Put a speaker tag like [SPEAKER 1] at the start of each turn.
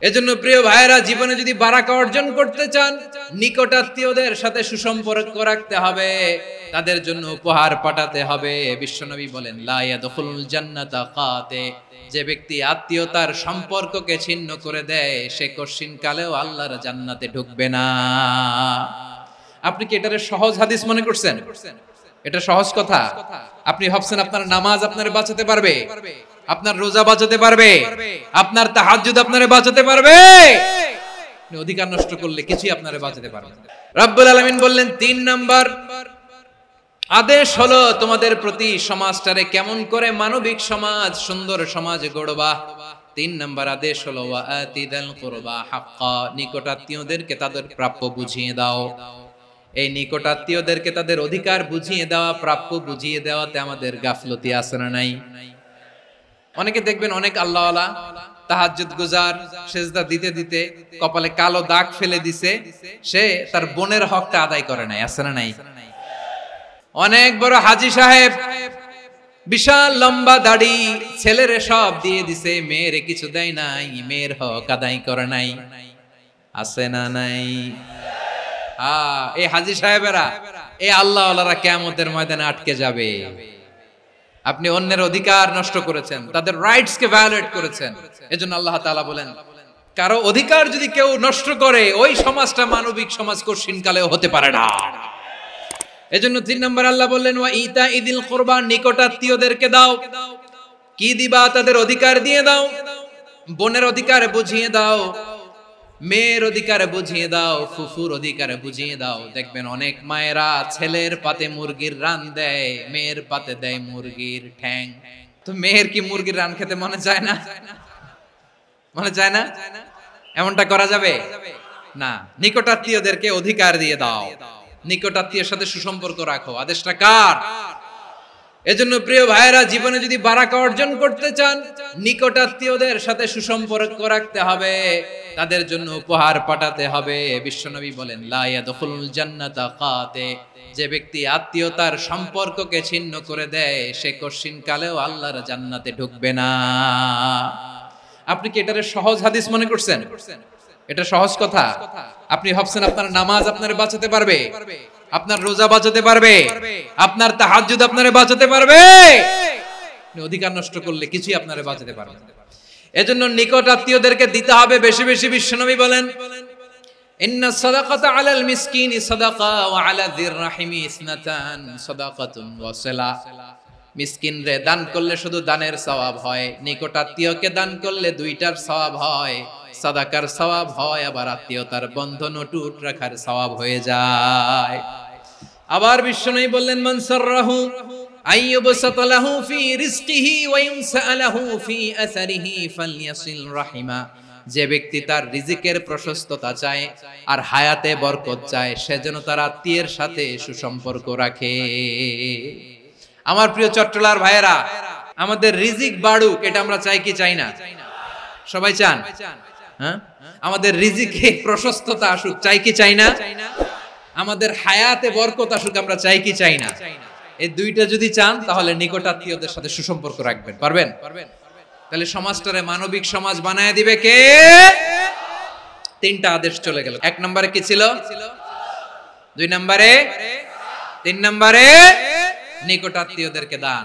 [SPEAKER 1] এজন্য প্রিয় ভাইয়েরা, জীবনে যদি বারাকা অর্জন করতে চান, নিকটাত্মীয়দের সাথে সুসম্পর্ক রাখতে হবে, তাদের জন্য উপহার পাঠাতে হবে। বিশ্বনবী বলেন, লা ইয়াদখুলুল জান্নাতা কাতে, যে ব্যক্তি আত্মীয়তার সম্পর্ককে ছিন্ন করে দেয়, সে কশিন কালেও আল্লাহর জান্নাতে ঢুকবে না। আপনি কি এটারে সহজ হাদিস মনে করছেন? এটা সহজ কথা? আপনি ভাবছেন আপনার নামাজ আপনারে বাঁচাতে পারবে, আপনার রোজা বাঁচাতে পারবে, আপনার তাহাজ্জুদ আপনারে বাঁচাতে পারবে? অধিকার নষ্ট করলে কিছুই আপনারে বাঁচাতে পারবে না। রব্বুল আলামিন বললেন, ৩ নাম্বার আদেশ হলো তোমাদের প্রতি সমাজটারে কেমন করে মানবিক সমাজ, সুন্দর সমাজ গড়বা। ৩ নাম্বার আদেশ হলো ওয়াআতিদাল কুরবা হাক্কা, নিকটাত্মীয়দেরকে তাদের প্রাপ্য বুঝিয়ে দাও। এই নিকটাত্মীয়দেরকে তাদের অধিকার বুঝিয়ে দেওয়া, প্রাপ্য বুঝিয়ে দেওয়াতে আমাদের গাফলতি আছে না নাই? অনেকে দেখবেন অনেক আল্লাহওয়ালা, তাহাজ্জুদ গুজার, সেজদা দিতে দিতে কপালে কালো দাগ ফেলে দিছে, সে তার বোনের হকটা আদায় করে নাই, আছে না নাই? অনেক বড় হাজী সাহেব, বিশাল লম্বা দাড়ি, ছেলেরে সব দিয়ে দিছে, মেয়েরে কিছু দেয় নাই, মেয়ের হক আদায় করে নাই, আছে না নাই? এই হাজী সাহেবেরা, এই আল্লাহওয়ালারা কিয়ামতের ময়দানে আটকে যাবে। আপনি অন্যের অধিকার নষ্ট করেছেন, তাদের রাইটস কে ভায়োলেট করেছেন। এজন্য আল্লাহ তাআলা বলেন, কারো অধিকার যদি কেউ নষ্ট করে, ওই সমাজটা মানবিক সমাজ কঠিন কালেও হতে পারে না। এজন্য ৩ নম্বর আল্লাহ বললেন, ওয়া ইতা ইদিল কুরবা, নিকটাত্মীয়দেরকে দাও। কি দিবা? তাদের অধিকার দিয়ে দাও। বোনের অধিকার বুঝিয়ে দাও, মেয়ের অধিকার বুঝিয়ে দাও, ফুফুর অধিকার বুঝিয়ে দাও। দেখবেন অনেক মায়েরা ছেলের পাতে মুরগির রান দেয়, মেয়ের পাতে দেয় মুরগির ঠ্যাং। তো মেয়ের কি মুরগির রান খেতে মনে চায় না? মনে চায় না? এমনটা করা যাবে না। নিকটাত্মীয়দেরকে অধিকার দিয়ে দাও, নিকটাত্মীয়ের সাথে সুসম্পর্ক রাখো। আদেশটা কার? এজন্য প্রিয় ভাইয়েরা, জীবনে যদি বারাকা অর্জন করতে চান, নিকটাত্মীয়দের সাথে সুসম্পর্ক রাখতে হবে, তাদের জন্য উপহার পাঠাতে হবে। বিশ্বনবী বলেন, লা ইয়াদখুলুল জান্নাতা কাতে, যে ব্যক্তি আত্মীয়তার সম্পর্ককে ছিন্ন করে দেয়, সে কশিন কালেও আল্লাহর জান্নাতে ঢুকবে না। আপনি কি এটারে সহজ হাদিস মনে করছেন? এটা সহজ কথা? আপনি ভাবছেন আপনার নামাজ আপনারে বাঁচাতে পারবে, আপনার রোজা বাঁচাতে পারবে, আপনার তাহাজ্জুদ আপনারে বাঁচাতে পারবে? অধিকার নষ্ট করলে কিছুই আপনারে বাঁচাতে পারবে না। এজন্য নিকটাত্মীয়দেরকে দিতে হবে বেশি বেশি। বিশ্বনবী বলেন, ইন্নাস সাদাকাতা আলাল মিসকিনি সাদাকা ওয়া আলা যির রাহিমি ইসনাতান সাদাকাতুন ওয়া সিলা। মিসকিনরে দান করলে শুধু দানের সওয়াব হয়, নিকটাত্মীয়কে দান করলে দুইটার সওয়াব হয়, সাদাকার সওয়াব হয়, আবার আত্মীয়তার বন্ধন অটুট রাখার সওয়াব হয়ে যায়। আবার বিশ্বনবী বললেন, মান সাররাহু আইয়ুবসাতা লাহু ফি রিজকিহি ওয়া ইউনসা লাহু ফি আসারিহি ফালইয়াসিল রাহিমা, যে ব্যক্তি তার রিজিকের প্রশস্ততা চায় আর হায়াতে বরকত চায়, সে যেন তার আত্মীয়ের সাথে সুসম্পর্ক রাখে। আমার প্রিয় চট্টলার ভাইয়েরা, আমাদের রিজিক বাড়ুক, এটা আমরা চাই কি চাই না? সবাই চান? হ্যাঁ, আমাদের রিজিকে প্রশস্ততা আসুক, চাই কি চাই না? আমাদের হায়াতে বরকত আসুক, আমরা চাই কি চাই না? এই দুইটা যদি চান, তাহলে নিকটাত্মীয়দের সাথে সুসম্পর্ক রাখবেন। পারবেন? তাহলে সমাজটারে মানবিক সমাজ বানায় দিবে কে? 3টা আদেশ চলে গেল। 1 নম্বরে কি ছিল? 2 নম্বরে, 3 নম্বরে নিকটাত্মীয়দেরকে দান।